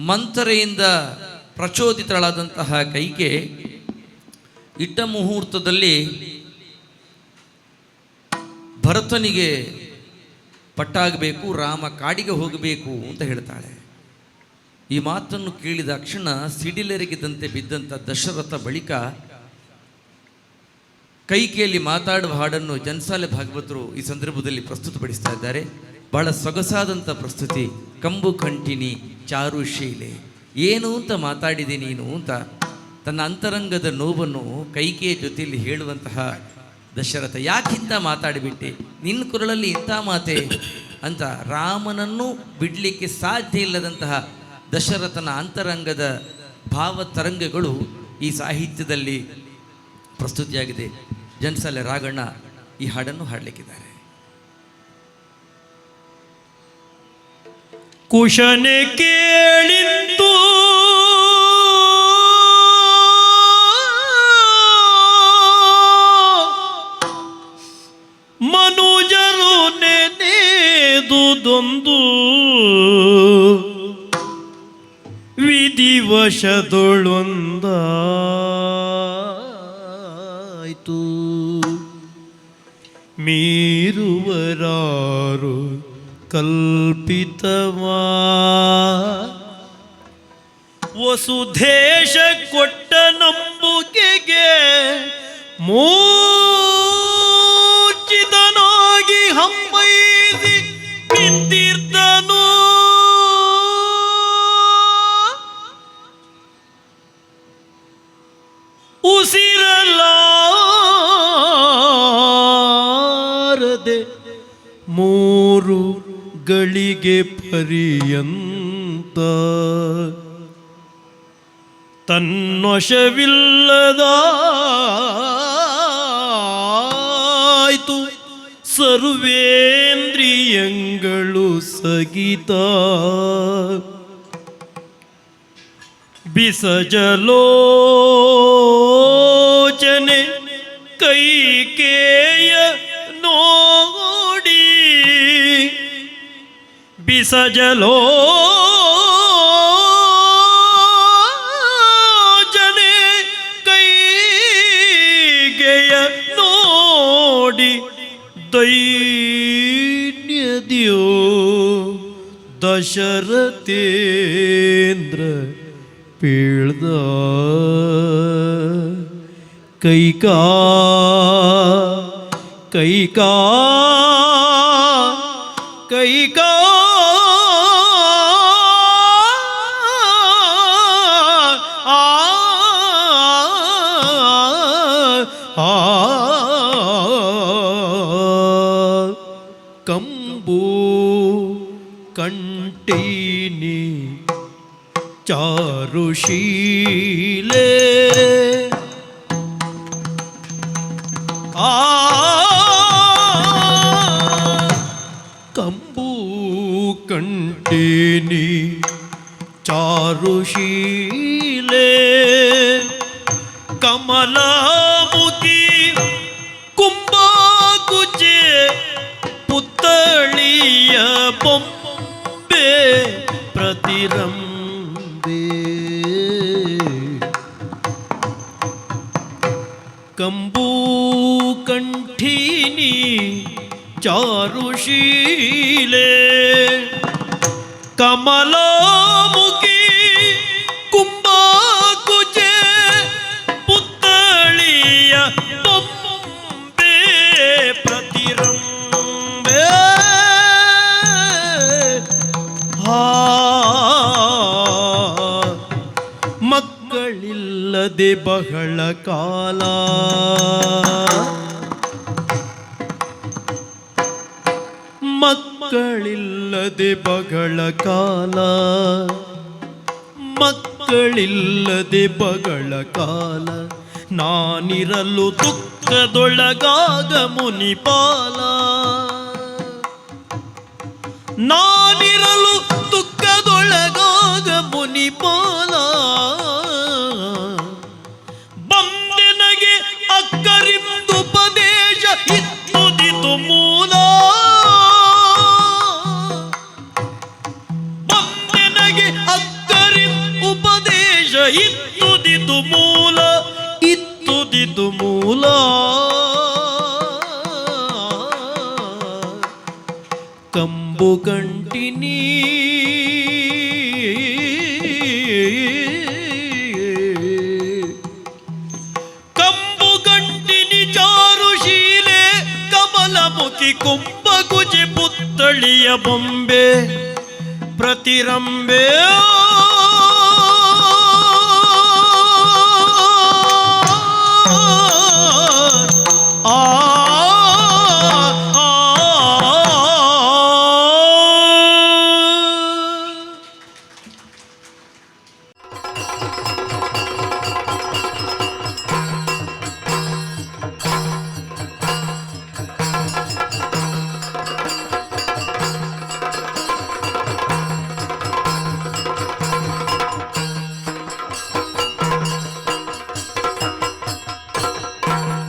ಮಂಥರೆಯಿಂದ ಪ್ರಚೋದಿತಳಾದಂತಹ ಕೈಕೆ ಇಟ್ಟ ಮುಹೂರ್ತದಲ್ಲಿ ಭರತನಿಗೆ ಪಟ್ಟಾಗಬೇಕು, ರಾಮ ಕಾಡಿಗೆ ಹೋಗಬೇಕು ಅಂತ ಹೇಳ್ತಾಳೆ. ಈ ಮಾತನ್ನು ಕೇಳಿದ ಕ್ಷಣ ಸಿಡಿಲೆರಗಿದಂತೆ ಬಿದ್ದಂಥ ದಶರಥ ಬಳಿಕ ಕೈಕೆಯಲ್ಲಿ ಮಾತಾಡುವ ಹಾಡನ್ನು ಜನಸಾಲೆ ಭಾಗವತರು ಈ ಸಂದರ್ಭದಲ್ಲಿ ಪ್ರಸ್ತುತಪಡಿಸ್ತಾ ಇದ್ದಾರೆ. ಬಹಳ ಸೊಗಸಾದಂಥ ಪ್ರಸ್ತುತಿ. ಕಂಬು ಕಂಠಿನಿ ಚಾರುಶೀಲೆ, ಏನು ಅಂತ ಮಾತಾಡಿದೆ ನೀನು ಅಂತ ತನ್ನ ಅಂತರಂಗದ ನೋವನ್ನು ಕೈಕೆಯ ಜೊತೆಯಲ್ಲಿ ಹೇಳುವಂತಹ ದಶರಥ, ಯಾಕಿಂತ ಮಾತಾಡಿಬಿಟ್ಟೆ, ನಿನ್ನ ಕುರಳಲ್ಲಿ ಇಂಥ ಮಾತೆ ಅಂತ ರಾಮನನ್ನು ಬಿಡಲಿಕ್ಕೆ ಸಾಧ್ಯ ಇಲ್ಲದಂತಹ ದಶರಥನ ಅಂತರಂಗದ ಭಾವತರಂಗಗಳು ಈ ಸಾಹಿತ್ಯದಲ್ಲಿ ಪ್ರಸ್ತುತಿಯಾಗಿದೆ. ಜನಸಾಲೆ ರಾಘಣ್ಣ ಈ ಹಾಡನ್ನು ಹಾಡಲಿಕ್ಕಿದ್ದಾರೆ. ಕುಶನೆ ಕೇಳಿಂತು ಮನುಜರು ನೆನೆದುದೊಂದು ವಿಧಿವಶದೊಳೊಂದಾಯ್ತು. ಮೀರುವರಾರು ಕಲ್ಪಿತವಾ ವಸುಧೇಶ ಕೊಟ್ಟ ನಂಬುಗೆಗೆ ಮೂರ್ಛಿತನಾಗಿ ಹಮ್ಮೈಸಿ ಬಿದ್ದಿರ್ದನು. ಉಸಿರಲಾರದೆ 3 ಗಳಿಗೆ ಪರ್ಯಂತ ತನ್ನೊಶವಿಲ್ಲದಾಯ್ತು ಸರ್ವೇಂದ್ರಿಯಗಳು ಸಗಿತ. ಬಿಸಜಲೋಚನೆ ಕೈಕೇಯ ನೋಡಿ, ಬಿಸಜಲೋಚನೆ ಕೈಕೇಯ ನೋಡಿ ದೈನ್ಯದಿಯೋ ದಶರಥೇಂದ್ರ ಪೀಳ್ದ. ಕೈಕಾ ಕೈಕಾ ಕೈಕಾ ಕಂಬು ಕಂಠಿನಿ ಚಾರುಶೀಲೆ ಕಂಬು ಕಂಠಿನಿ ಚಾರುಶೀಲೆ ಕಮಲಮುಖಿ ಕುಂಭಕುಚೆ ಪುತ್ತಳಿಯ ಬೊಂಬೆ ಪ್ರತಿರಂಬೆ. ಕಂಬು ಕಂಠಿನಿ ಚಾರುಶೀಲೆ ಕಮಲಮುಖಿ ಕುಂಭಕುಚೆ ಪುತ್ತಳಿಯ ಬೊಂಬೆ ಪ್ರತಿರಂಬೆ. ಮಕ್ಕಳಿಲ್ಲದೆ ಬಹಳ ಕಾಲ ಮಕ್ಕಳಿಲ್ಲದೆ ಬಹಳ ಕಾಲ ಮಕ್ಕಳಿಲ್ಲದೆ ಬಹಳ ಕಾಲ ನಾನಿರಲು ದುಃಖದೊಳಗಾಗ ಮುನಿಪಾಲ. ನಾನಿರಲು ದುಃಖದೊಳಗಾಗ ಮುನಿಪಾಲ. ಬಂದೆನಗೆ ಅಕ್ಕರಿಂದುಪದೇಶ ಇತ್ತುದಿತು ಮೂಲ. ಬಂದೆನಗೆ ಅಕ್ಕರಿ ಇತ್ತುದಿತು ಮೂಲ ಇತ್ತುದಿತು ಮೂಲ ಕಂಬು ಗಂಟಿನಿ ಕಂಬು ಗಂಟಿನಿ ಚಾರುಶೀಲೆ ಕಮಲಮುಖಿ ಕುಂಭಗುಜಿ ಪುತ್ತಳಿಯ ಬೊಂಬೆ ಪ್ರತಿರಂಬೆ